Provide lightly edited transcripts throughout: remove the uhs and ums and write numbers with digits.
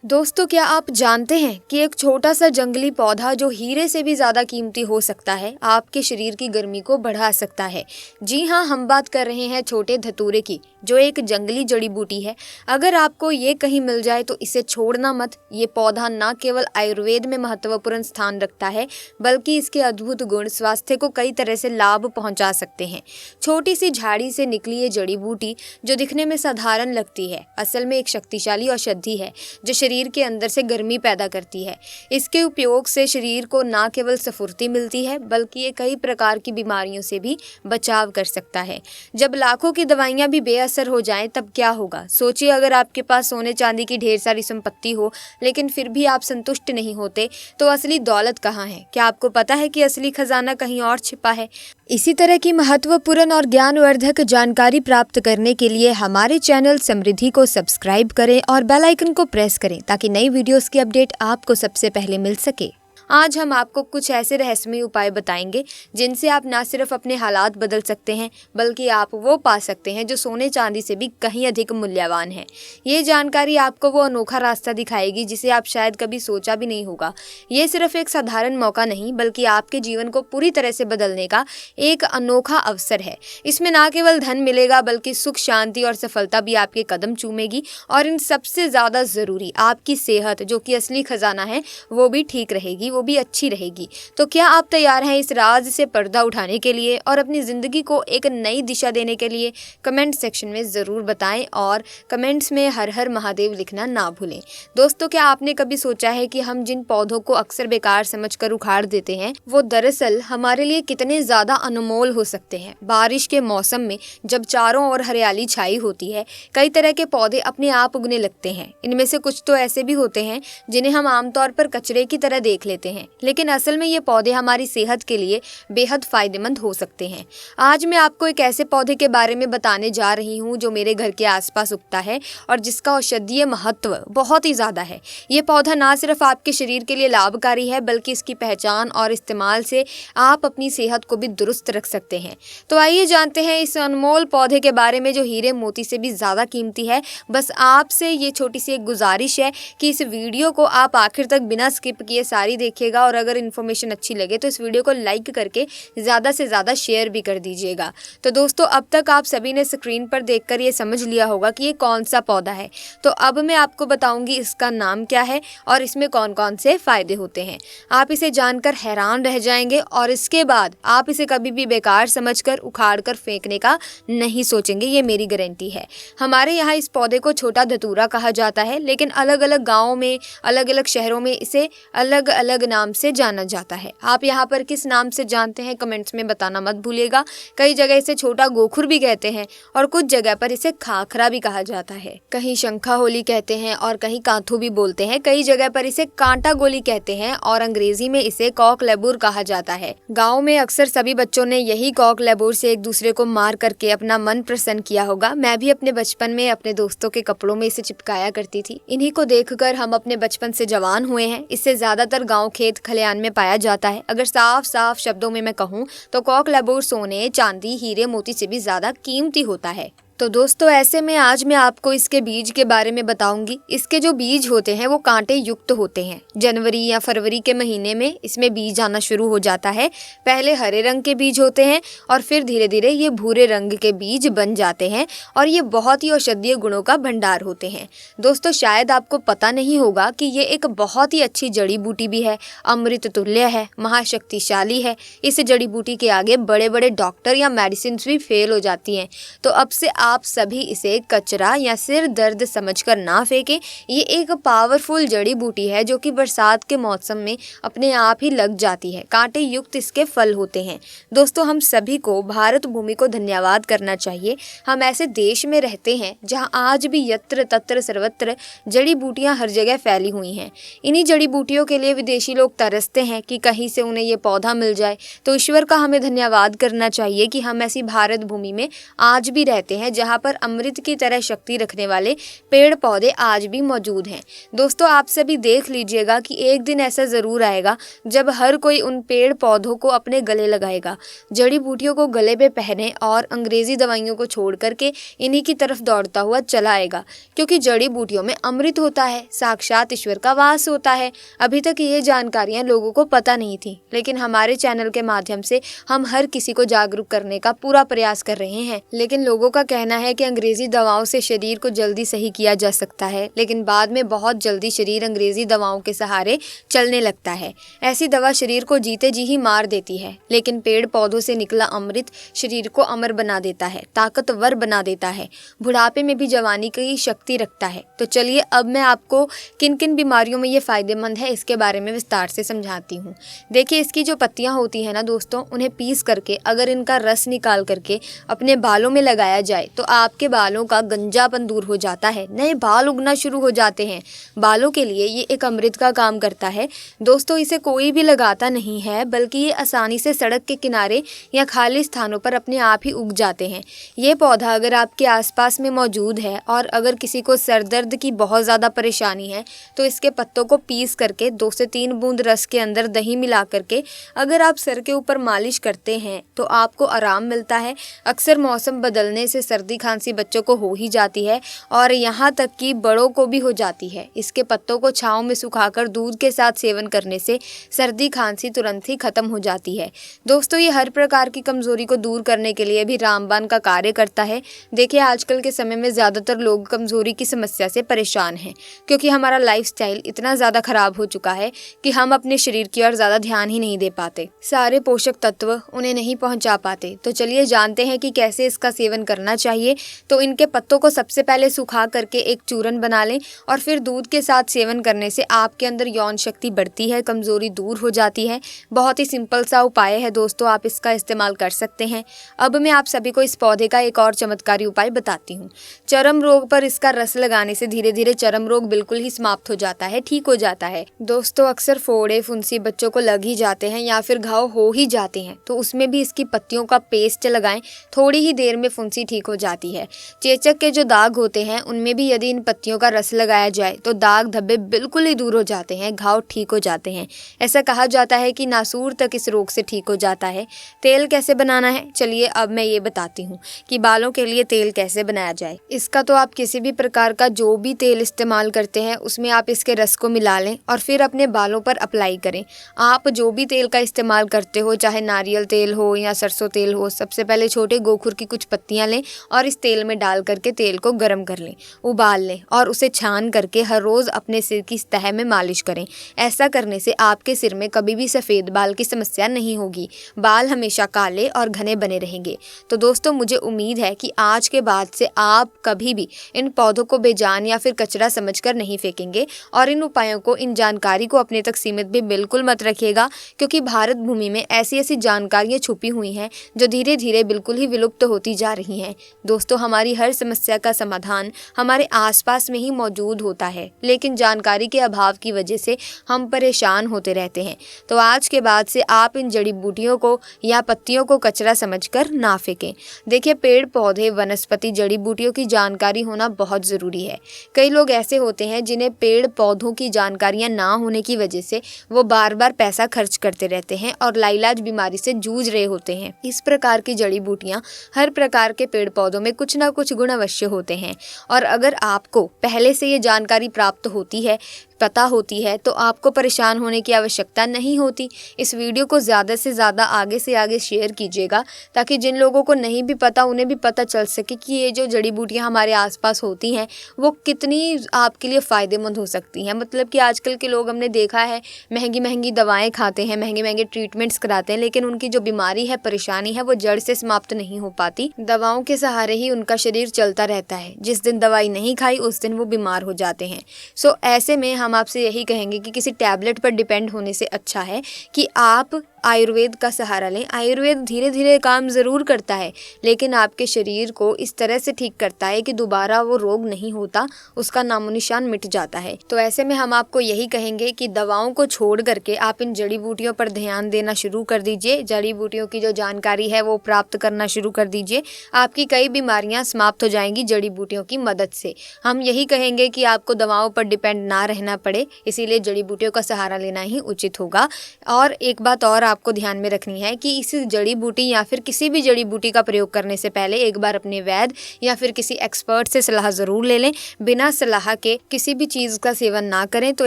दोस्तों, क्या आप जानते हैं कि एक छोटा सा जंगली पौधा जो हीरे से भी ज़्यादा कीमती हो सकता है, आपके शरीर की गर्मी को बढ़ा सकता है। जी हाँ, हम बात कर रहे हैं छोटे धतूरे की, जो एक जंगली जड़ी बूटी है। अगर आपको ये कहीं मिल जाए तो इसे छोड़ना मत। ये पौधा न केवल आयुर्वेद में महत्वपूर्ण स्थान रखता है, बल्कि इसके अद्भुत गुण स्वास्थ्य को कई तरह से लाभ पहुँचा सकते हैं। छोटी सी झाड़ी से निकली ये जड़ी बूटी, जो दिखने में साधारण लगती है, असल में एक शक्तिशाली औषधि है जो शरीर के अंदर से गर्मी पैदा करती है। इसके उपयोग से शरीर को न केवल स्फूर्ति मिलती है, बल्कि ये कई प्रकार की बीमारियों से भी बचाव कर सकता है। जब लाखों की दवाइयां भी बेअसर हो जाएं, तब क्या होगा? सोचिए, अगर आपके पास सोने चांदी की ढेर सारी संपत्ति हो, लेकिन फिर भी आप संतुष्ट नहीं होते, तो असली दौलत कहाँ है? क्या आपको पता है कि असली खजाना कहीं और छिपा है? इसी तरह की महत्वपूर्ण और ज्ञानवर्धक जानकारी प्राप्त करने के लिए हमारे चैनल समृद्धि को सब्सक्राइब करें और बेल आइकन को प्रेस करें, ताकि नई वीडियोस की अपडेट आपको सबसे पहले मिल सके। आज हम आपको कुछ ऐसे रहस्यमय उपाय बताएंगे जिनसे आप न सिर्फ अपने हालात बदल सकते हैं, बल्कि आप वो पा सकते हैं जो सोने चांदी से भी कहीं अधिक मूल्यवान है। ये जानकारी आपको वो अनोखा रास्ता दिखाएगी जिसे आप शायद कभी सोचा भी नहीं होगा। ये सिर्फ एक साधारण मौका नहीं, बल्कि आपके जीवन को पूरी तरह से बदलने का एक अनोखा अवसर है। इसमें न केवल धन मिलेगा, बल्कि सुख, शांति और सफलता भी आपके कदम चूमेगी। और इन सबसे ज़्यादा ज़रूरी, आपकी सेहत, जो कि असली खजाना है, वो भी ठीक रहेगी, वो भी अच्छी रहेगी। तो क्या आप तैयार हैं इस राज से पर्दा उठाने के लिए और अपनी ज़िंदगी को एक नई दिशा देने के लिए? कमेंट सेक्शन में ज़रूर बताएं और कमेंट्स में हर हर महादेव लिखना ना भूलें। दोस्तों, क्या आपने कभी सोचा है कि हम जिन पौधों को अक्सर बेकार समझकर उखाड़ देते हैं, वो दरअसल हमारे लिए कितने ज़्यादा अनमोल हो सकते हैं? बारिश के मौसम में जब चारों ओर हरियाली छाई होती है, कई तरह के पौधे अपने आप उगने लगते हैं। इनमें से कुछ तो ऐसे भी होते हैं जिन्हें हम आमतौर पर कचरे की तरह देख लेते हैं, लेकिन असल में ये पौधे हमारी सेहत के लिए बेहद फायदेमंद हो सकते हैं। आज मैं आपको एक ऐसे पौधे के बारे में बताने जा रही हूँ जो मेरे घर के आसपास उगता है और जिसका औषधीय महत्व बहुत ही ज़्यादा है। ये पौधा ना सिर्फ आपके शरीर के लिए लाभकारी है, बल्कि इसकी पहचान और इस्तेमाल से आप अपनी सेहत को भी दुरुस्त रख सकते हैं। तो आइए जानते हैं इस अनमोल पौधे के बारे में, जो हीरे मोती से भी ज़्यादा कीमती है। बस आपसे ये छोटी सी एक गुजारिश है कि इस वीडियो को आप आखिर तक बिना स्किप किए सारी देखिएगा, और अगर इन्फॉर्मेशन अच्छी लगे तो इस वीडियो को लाइक करके ज़्यादा से ज़्यादा शेयर भी कर दीजिएगा। तो दोस्तों, अब तक आप सभी ने स्क्रीन पर देखकर ये समझ लिया होगा कि ये कौन सा पौधा है। तो अब मैं आपको बताऊंगी इसका नाम क्या है और इसमें कौन कौन से फ़ायदे होते हैं। आप इसे जानकर हैरान रह जाएंगे और इसके बाद आप इसे कभी भी बेकार समझकर उखाड़ कर फेंकने का नहीं सोचेंगे, ये मेरी गारंटी है। हमारे यहाँ इस पौधे को छोटा धतूरा कहा जाता है, लेकिन अलग अलग गाँवों में, अलग अलग शहरों में इसे अलग अलग नाम से जाना जाता है। आप यहाँ पर किस नाम से जानते हैं, कमेंट्स में बताना मत भूलिएगा। कई जगह इसे छोटा गोखुर भी कहते हैं और कुछ जगह पर इसे खाखरा भी कहा जाता है। कहीं शंखा होली कहते हैं और कहीं कांथू भी बोलते हैं। कई जगह पर इसे कांटा गोली कहते हैं और अंग्रेजी में इसे कॉक लेबूर कहा जाता है। गाँव में अक्सर सभी बच्चों ने यही कॉक लेबूर से एक दूसरे को मार करके अपना मन प्रसन्न किया होगा। मैं भी अपने बचपन में अपने दोस्तों के कपड़ों में इसे चिपकाया करती थी। इन्हीं को देखकर हम अपने बचपन से जवान हुए हैं। इससे ज्यादातर गाँव, खेत खलिहान में पाया जाता है। अगर साफ साफ शब्दों में मैं कहूँ तो कॉक लेबूर सोने, चांदी, हीरे मोती से भी ज्यादा कीमती होता है। तो दोस्तों, ऐसे में आज मैं आपको इसके बीज के बारे में बताऊंगी। इसके जो बीज होते हैं वो कांटे युक्त होते हैं। जनवरी या फरवरी के महीने में इसमें बीज आना शुरू हो जाता है। पहले हरे रंग के बीज होते हैं और फिर धीरे धीरे ये भूरे रंग के बीज बन जाते हैं और ये बहुत ही औषधीय गुणों का भंडार होते हैं। दोस्तों, शायद आपको पता नहीं होगा कि ये एक बहुत ही अच्छी जड़ी बूटी भी है, अमृत तुल्य है, महाशक्तिशाली है। इस जड़ी बूटी के आगे बड़े बड़े डॉक्टर या मेडिसिन भी फेल हो जाती हैं। तो अब से आप सभी इसे कचरा या सिर दर्द समझकर ना फेंकें। ये एक पावरफुल जड़ी बूटी है जो कि बरसात के मौसम में अपने आप ही लग जाती है। कांटे युक्त इसके फल होते हैं। दोस्तों, हम सभी को भारत भूमि को धन्यवाद करना चाहिए। हम ऐसे देश में रहते हैं जहां आज भी यत्र तत्र सर्वत्र जड़ी बूटियां हर जगह फैली हुई हैं। इन्हीं जड़ी बूटियों के लिए विदेशी लोग तरसते हैं कि कहीं से उन्हें ये पौधा मिल जाए। तो ईश्वर का हमें धन्यवाद करना चाहिए कि हम ऐसी भारत भूमि में आज भी रहते हैं जहाँ पर अमृत की तरह शक्ति रखने वाले पेड़ पौधे आज भी मौजूद हैं। दोस्तों, आप सभी देख लीजिएगा कि एक दिन ऐसा ज़रूर आएगा जब हर कोई उन पेड़ पौधों को अपने गले लगाएगा, जड़ी बूटियों को गले पे पहने और अंग्रेज़ी दवाइयों को छोड़ करके इन्हीं की तरफ दौड़ता हुआ चला आएगा, क्योंकि जड़ी बूटियों में अमृत होता है, साक्षात ईश्वर का वास होता है। अभी तक ये जानकारियाँ लोगों को पता नहीं थी, लेकिन हमारे चैनल के माध्यम से हम हर किसी को जागरूक करने का पूरा प्रयास कर रहे हैं। लेकिन लोगों का कहना है कि अंग्रेजी दवाओं से शरीर को जल्दी सही किया जा सकता है, लेकिन बाद में बहुत जल्दी शरीर अंग्रेजी दवाओं के सहारे चलने लगता है। ऐसी दवा शरीर को जीते जी ही मार देती है, लेकिन पेड़ पौधों से निकला अमृत शरीर को अमर बना देता है, ताकतवर बना देता है, बुढ़ापे में भी जवानी की शक्ति रखता है। तो चलिए अब मैं आपको किन किन बीमारियों में ये फायदेमंद है इसके बारे में विस्तार से समझाती हूँ। देखिए, इसकी जो पत्तियाँ होती हैं ना दोस्तों, उन्हें पीस करके अगर इनका रस निकाल करके अपने बालों में लगाया जाए तो आपके बालों का गंजापन दूर हो जाता है, नए बाल उगना शुरू हो जाते हैं। बालों के लिए ये एक अमृत का काम करता है। दोस्तों, इसे कोई भी लगाता नहीं है, बल्कि ये आसानी से सड़क के किनारे या खाली स्थानों पर अपने आप ही उग जाते हैं। ये पौधा अगर आपके आसपास में मौजूद है और अगर किसी को सर दर्द की बहुत ज़्यादा परेशानी है तो इसके पत्तों को पीस करके 2 से 3 बूंद रस के अंदर दही मिला करके अगर आप सर के ऊपर मालिश करते हैं तो आपको आराम मिलता है। अक्सर मौसम बदलने से सर्दी खांसी बच्चों को हो ही जाती है और यहाँ तक कि बड़ों को भी हो जाती है। इसके पत्तों को छाँव में सुखाकर दूध के साथ सेवन करने से सर्दी खांसी तुरंत ही खत्म हो जाती है। दोस्तों, ये हर प्रकार की कमजोरी को दूर करने के लिए भी रामबाण का कार्य करता है। देखिए, आजकल के समय में ज़्यादातर लोग कमजोरी की समस्या से परेशान हैं, क्योंकि हमारा लाइफस्टाइल इतना ज़्यादा खराब हो चुका है कि हम अपने शरीर की ओर ज़्यादा ध्यान ही नहीं दे पाते, सारे पोषक तत्व उन्हें नहीं पहुंचा पाते। तो चलिए जानते हैं कि कैसे इसका सेवन करना चाहिए। तो इनके पत्तों को सबसे पहले सुखा करके एक चूरन बना लें और फिर दूध के साथ सेवन करने से आपके अंदर यौन शक्ति बढ़ती है, कमजोरी दूर हो जाती है। बहुत ही सिंपल सा उपाय है दोस्तों, आप इसका इस्तेमाल कर सकते हैं। अब मैं आप सभी को इस पौधे का एक और चमत्कारी उपाय बताती हूँ। चर्म रोग पर इसका रस लगाने से धीरे धीरे चर्म रोग बिल्कुल ही समाप्त हो जाता है, ठीक हो जाता है। दोस्तों, अक्सर फोड़े फुंसी बच्चों को लग ही जाते हैं या फिर घाव हो ही जाते हैं, तो उसमें भी इसकी पत्तियों का पेस्ट लगाएं, थोड़ी ही देर में फुंसी ठीक हो जाती है। चेचक के जो दाग होते हैं उनमें भी यदि इन पत्तियों का रस लगाया जाए तो दाग धब्बे बिल्कुल ही दूर हो जाते हैं, घाव ठीक हो जाते हैं। ऐसा कहा जाता है कि नासूर तक इस रोग से ठीक हो जाता है। तेल कैसे बनाना है, चलिए अब मैं ये बताती हूँ कि बालों के लिए तेल कैसे बनाया जाए। इसका तो आप किसी भी प्रकार का जो भी तेल इस्तेमाल करते हैं उसमें आप इसके रस को मिला लें और फिर अपने बालों पर अप्लाई करें। आप जो भी तेल का इस्तेमाल करते हो, चाहे नारियल तेल हो या सरसों तेल हो, सबसे पहले छोटे गोखुर की कुछ पत्तियां लें और इस तेल में डाल करके तेल को गर्म कर लें, उबाल लें और उसे छान करके हर रोज़ अपने सिर की तह में मालिश करें। ऐसा करने से आपके सिर में कभी भी सफ़ेद बाल की समस्या नहीं होगी, बाल हमेशा काले और घने बने रहेंगे। तो दोस्तों, मुझे उम्मीद है कि आज के बाद से आप कभी भी इन पौधों को बेजान या फिर कचरा समझकर नहीं फेंकेंगे और इन उपायों को, इन जानकारी को अपने तक सीमित भी बिल्कुल मत रखिएगा, क्योंकि भारत भूमि में ऐसी ऐसी जानकारियाँ छुपी हुई हैं जो धीरे धीरे बिल्कुल ही विलुप्त होती जा रही हैं। दोस्तों, हमारी हर समस्या का समाधान हमारे आसपास में ही मौजूद होता है, लेकिन जानकारी के अभाव की वजह से हम परेशान होते रहते हैं। तो आज के बाद से आप इन जड़ी बूटियों को या पत्तियों को कचरा समझकर ना फेंकें। देखिए, पेड़ पौधे, वनस्पति, जड़ी बूटियों की जानकारी होना बहुत ज़रूरी है। कई लोग ऐसे होते हैं जिन्हें पेड़ पौधों की जानकारियाँ ना होने की वजह से वो बार बार पैसा खर्च करते रहते हैं और लाइलाज बीमारी से जूझ रहे होते हैं। इस प्रकार की जड़ी बूटियाँ, हर प्रकार के पेड़ पौधों में कुछ ना कुछ गुण अवश्य होते हैं और अगर आपको पहले से ये जानकारी प्राप्त होती है, पता होती है, तो आपको परेशान होने की आवश्यकता नहीं होती। इस वीडियो को ज़्यादा से ज़्यादा आगे से आगे शेयर कीजिएगा ताकि जिन लोगों को नहीं भी पता उन्हें भी पता चल सके कि ये जो जड़ी बूटियाँ हमारे आसपास होती हैं वो कितनी आपके लिए फ़ायदेमंद हो सकती हैं। मतलब कि आजकल के लोग, हमने देखा है, महंगी महंगी दवाएँ खाते हैं, महंगे महंगे ट्रीटमेंट्स कराते हैं, लेकिन उनकी जो बीमारी है, परेशानी है, वो जड़ से समाप्त नहीं हो पाती। दवाओं के सहारे ही उनका शरीर चलता रहता है। जिस दिन दवाई नहीं खाई उस दिन वो बीमार हो जाते हैं। सो ऐसे में हम आपसे यही कहेंगे कि किसी टैबलेट पर डिपेंड होने से अच्छा है कि आप आयुर्वेद का सहारा लें। आयुर्वेद धीरे धीरे काम ज़रूर करता है, लेकिन आपके शरीर को इस तरह से ठीक करता है कि दोबारा वो रोग नहीं होता, उसका नामो निशान मिट जाता है। तो ऐसे में हम आपको यही कहेंगे कि दवाओं को छोड़ करके आप इन जड़ी बूटियों पर ध्यान देना शुरू कर दीजिए। जड़ी बूटियों की जो जानकारी है वो प्राप्त करना शुरू कर दीजिए। आपकी कई बीमारियां समाप्त हो जाएंगी जड़ी बूटियों की मदद से। हम यही कहेंगे कि आपको दवाओं पर डिपेंड ना रहना पड़े, इसीलिए जड़ी बूटियों का सहारा लेना ही उचित होगा। और एक बात और आपको ध्यान में रखनी है कि इस जड़ी बूटी या फिर किसी भी जड़ी बूटी का प्रयोग करने से पहले एक बार अपने वैद्य या फिर किसी एक्सपर्ट से सलाह ज़रूर ले लें। बिना सलाह के किसी भी चीज़ का सेवन ना करें, तो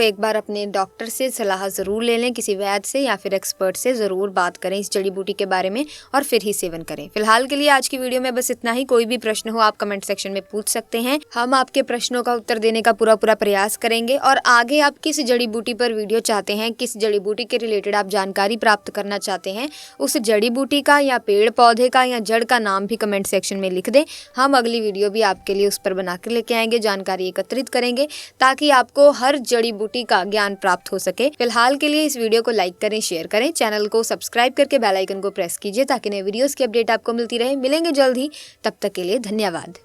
एक बार अपने डॉक्टर से सलाह ज़रूर ले लें, किसी वैद्य से या फिर एक्सपर्ट से ज़रूर बात करें इस जड़ी बूटी के बारे में और फिर ही सेवन करें। फिलहाल के लिए आज की वीडियो में बस इतना ही। कोई भी प्रश्न हो आप कमेंट सेक्शन में पूछ सकते हैं, हम आपके प्रश्नों का उत्तर देने का पूरा प्रयास करेंगे। और आगे आप किस जड़ी बूटी पर वीडियो चाहते हैं, किस जड़ी बूटी के रिलेटेड आप जानकारी प्राप्त करना चाहते हैं, उस जड़ी बूटी का या पेड़ पौधे का या जड़ का नाम भी कमेंट सेक्शन में लिख दें। हम अगली वीडियो भी आपके लिए उस पर बना कर लेके आएंगे, जानकारी एकत्रित करेंगे ताकि आपको हर जड़ी बूटी का ज्ञान प्राप्त हो सके। फिलहाल के लिए इस वीडियो को लाइक करें, शेयर करें, चैनल को सब्सक्राइब करके बेल आइकन को प्रेस कीजिए ताकि नए वीडियोस की अपडेट आपको मिलती रहे। मिलेंगे जल्द ही, तब तक के लिए धन्यवाद।